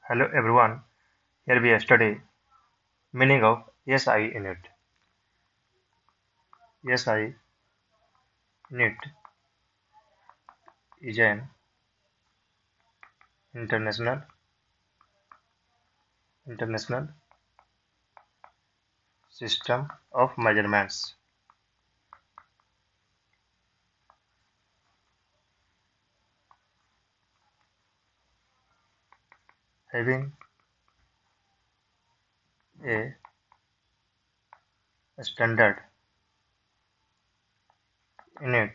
Hello everyone, here we study meaning of SI unit. SI unit is an international system of measurements having a standard unit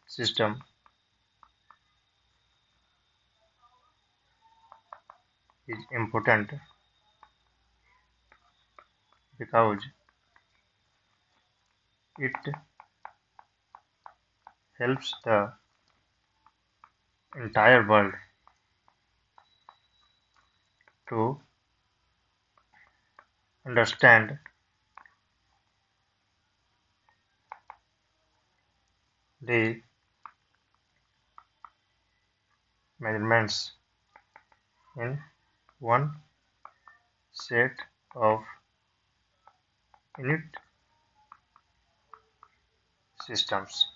system is important because it helps the entire world to understand the measurements in one set of unit systems.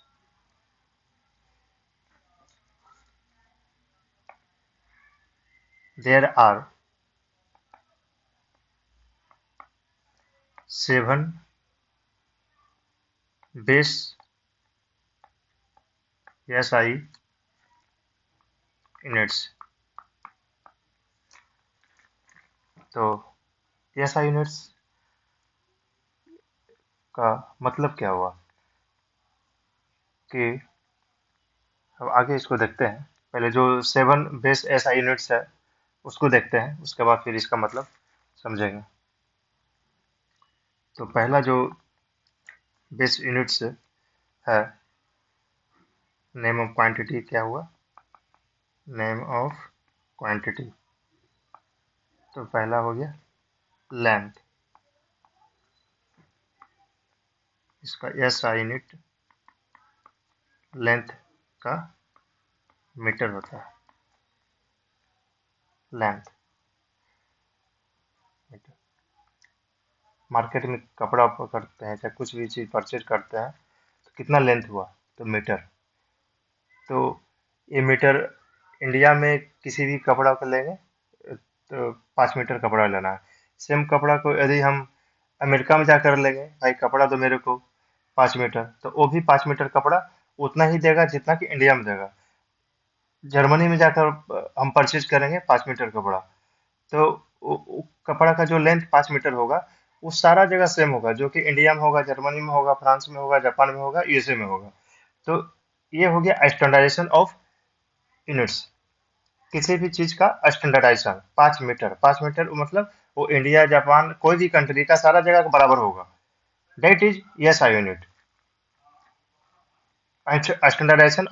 There are 7 base SI units. तो SI units का मतलब क्या हुआ कि अब आगे इसको देखते हैं। पहले जो 7 बेस SI यूनिट्स है उसको देखते हैं, उसके बाद फिर इसका मतलब समझेंगे। तो पहला जो बेस यूनिट्स है, नेम ऑफ क्वांटिटी क्या हुआ? Name of quantity. तो पहला हो गया लेंथ, इसका SI यूनिट लेंथ का मीटर होता है। Length metre. मार्केट में कपड़ा करते हैं चाहे कुछ भी चीज़ परचेज करते हैं तो कितना लेंथ हुआ? तो मीटर। तो ये मीटर इंडिया में किसी भी कपड़ा को लेंगे तो 5 मीटर कपड़ा लेना है। सेम कपड़ा को यदि हम अमेरिका में जाकर लेंगे, भाई कपड़ा तो मेरे को 5 मीटर, तो वो भी 5 मीटर कपड़ा उतना ही देगा जितना कि इंडिया में देगा। जर्मनी में जाकर हम परचेज करेंगे 5 मीटर कपड़ा, तो कपड़ा का जो लेंथ 5 मीटर होगा वो सारा जगह सेम होगा, जो कि इंडिया में होगा, जर्मनी में होगा, फ्रांस में होगा, जापान में होगा, यूएसए में होगा। तो ये हो गया स्टैंडर्डाइजेशन ऑफ यूनिट्स। किसी भी चीज का स्टैंडर्डाइजेशन 5 मीटर, 5 मीटर मतलब वो इंडिया, जापान, कोई भी कंट्री का सारा जगह का बराबर होगा। That is S I unit. Standardisation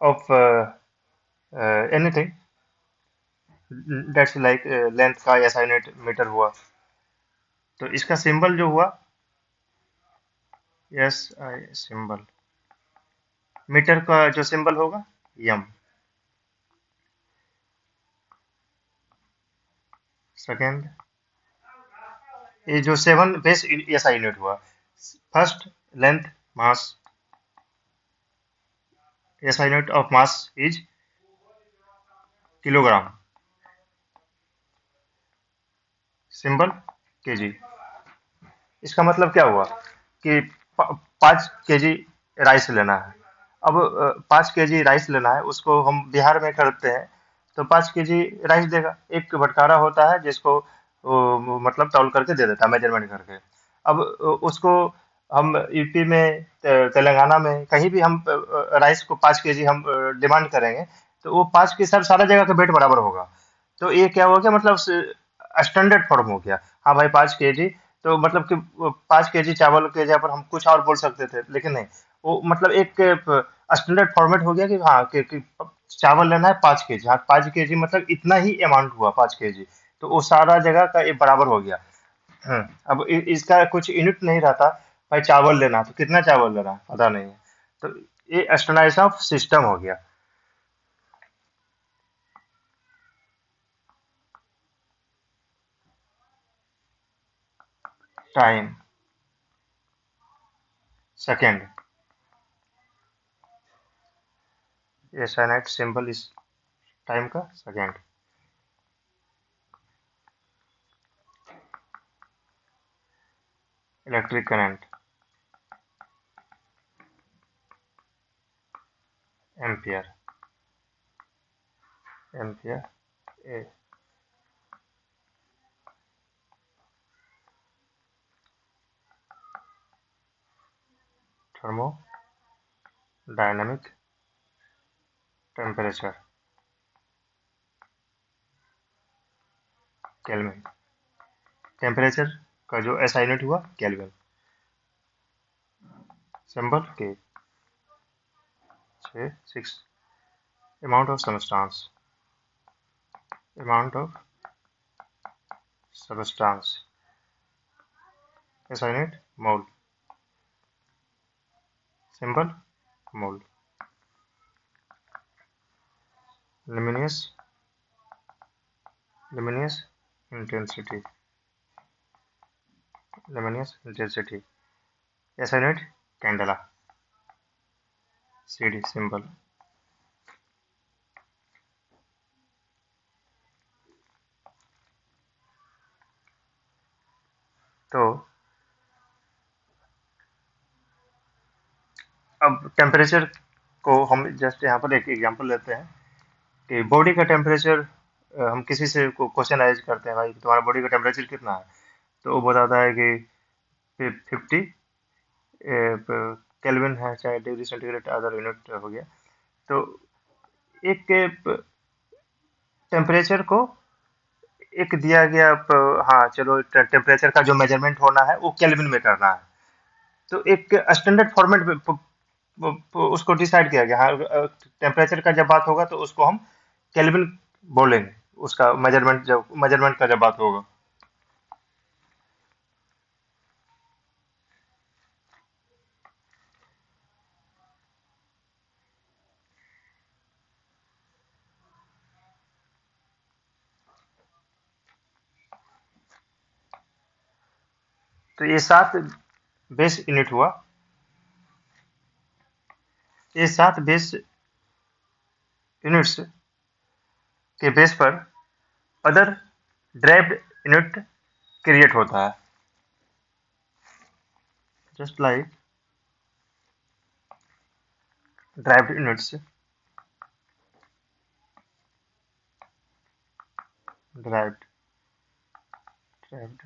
of anything that's like length का यस आई यूनिट मीटर हुआ। तो इसका सिंबल जो हुआ यस आई सिंबल, मीटर का जो सिंबल होगा यम। सेकेंड, ये जो 7 बेस एस आई यूनिट हुआ। First length mass, S I unit of mass is kilogram, symbol KG. इसका मतलब क्या हुआ कि 5 केजी राइस लेना है। अब 5 केजी राइस लेना है, उसको हम बिहार में करते हैं तो 5 केजी राइस देगा। एक भटकारा होता है जिसको मतलब तौल करके दे देता है, मेजरमेंट करके। अब उसको हम यूपी में, तेलंगाना में, कहीं भी हम राइस को 5 केजी हम डिमांड करेंगे तो वो 5 के सब सारा जगह का वेट बराबर होगा। तो ये क्या हो गया, मतलब स्टैंडर्ड फॉर्म हो गया। हाँ भाई 5 केजी, तो मतलब कि 5 केजी चावल के जगह पर हम कुछ और बोल सकते थे, लेकिन नहीं, वो मतलब एक स्टैंडर्ड फॉर्मेट हो गया कि हाँ कि चावल लेना है 5 केजी। हाँ 5 केजी मतलब इतना ही अमाउंट हुआ 5 केजी, तो वो सारा जगह का ये बराबर हो गया। अब इसका कुछ यूनिट नहीं रहता। भाई चावल लेना तो कितना चावल लेना है पता नहीं है, तो ये स्टैंडर्डाइजेशन ऑफ सिस्टम हो गया। Time second. ये साइनाइट सिंबल इस टाइम का second. Electric current ampere. Ampere A. Thermodynamic temperature kelvin. Temperature का जो ऐसा यूनिट हुआ kelvin. Symbol K 6 amount of substance. Amount of substance ऐसा unit mole. Symbol mole. luminous luminous intensity। luminous intensity ऐसा unit candela. CD symbol. तो अब temperature को हम जस्ट यहाँ पर एक एग्जांपल लेते हैं कि बॉडी का टेम्परेचर हम किसी से क्वेश्चन राइज करते हैं, भाई तुम्हारा बॉडी का टेम्परेचर कितना है, तो वो बताता है कि 50 केल्विन है, चाहे डिग्री सेंटीग्रेड अदर यूनिट हो गया। तो एक टेम्परेचर को एक दिया गया हाँ चलो टेम्परेचर का जो मेजरमेंट होना है वो केल्विन में करना है। तो एक स्टैंडर्ड फॉर्मेट में उसको डिसाइड किया गया। हाँ टेम्परेचर का जब बात होगा तो उसको हम केल्विन बोलेंगे, उसका मेजरमेंट का जब बात होगा। तो ये 7 बेस यूनिट हुआ। ये 7 बेस यूनिट्स के बेस पर अदर ड्राइव्ड यूनिट क्रिएट होता है। Just like derived units derived derived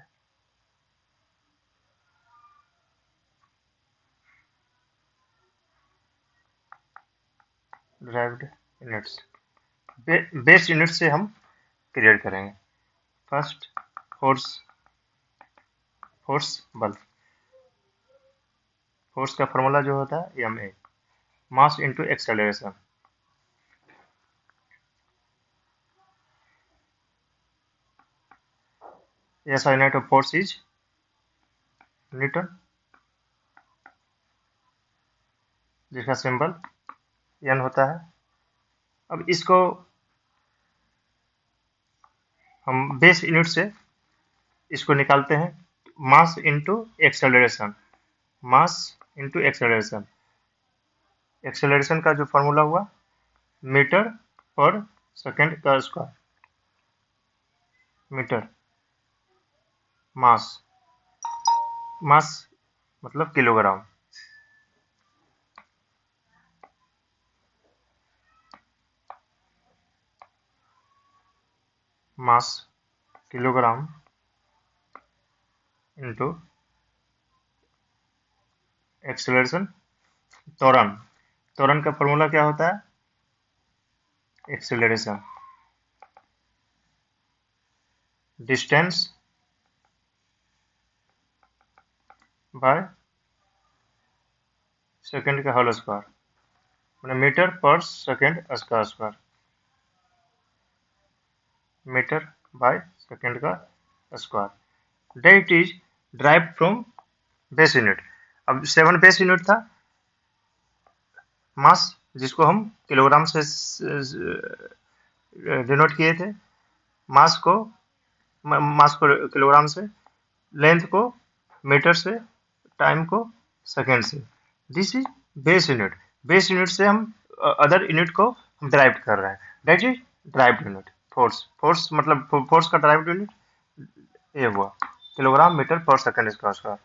derived units base unit से हम क्रिएट करेंगे। फर्स्ट फोर्स बल। फोर्स का फॉर्मूला जो होता है ma mass into acceleration. SI unit of force is Newton, जिसका सिंबल n होता है। अब इसको हम बेस यूनिट से इसको निकालते हैं, mass into acceleration. Mass into acceleration. Acceleration का जो फॉर्मूला हुआ मीटर पर सेकेंड का स्क्वायर। मीटर मास, मास मतलब किलोग्राम। मास किलोग्राम इनटू एक्सेलरेशन त्वरण। त्वरण का फॉर्मूला क्या होता है? एक्सेलरेशन डिस्टेंस बाय सेकेंड का होल स्क्वायर, मैंने मीटर पर सेकेंड का स्क्वायर। मीटर बाय सेकेंड का square. That is drive from base unit. अब 7 बेस यूनिट था। मास जिसको हम किलोग्राम से डिनोट किए थे, मास को किलोग्राम से, लेंथ को मीटर से, टाइम को सेकेंड से। This is base unit. Base unit से हम अदर यूनिट को हम डिराइव कर रहे हैं, that is drive unit. Force, force मतलब फोर्स का ड्राइव यूनिट ये हुआ किलोग्राम मीटर पर सेकेंड स्क्वायर।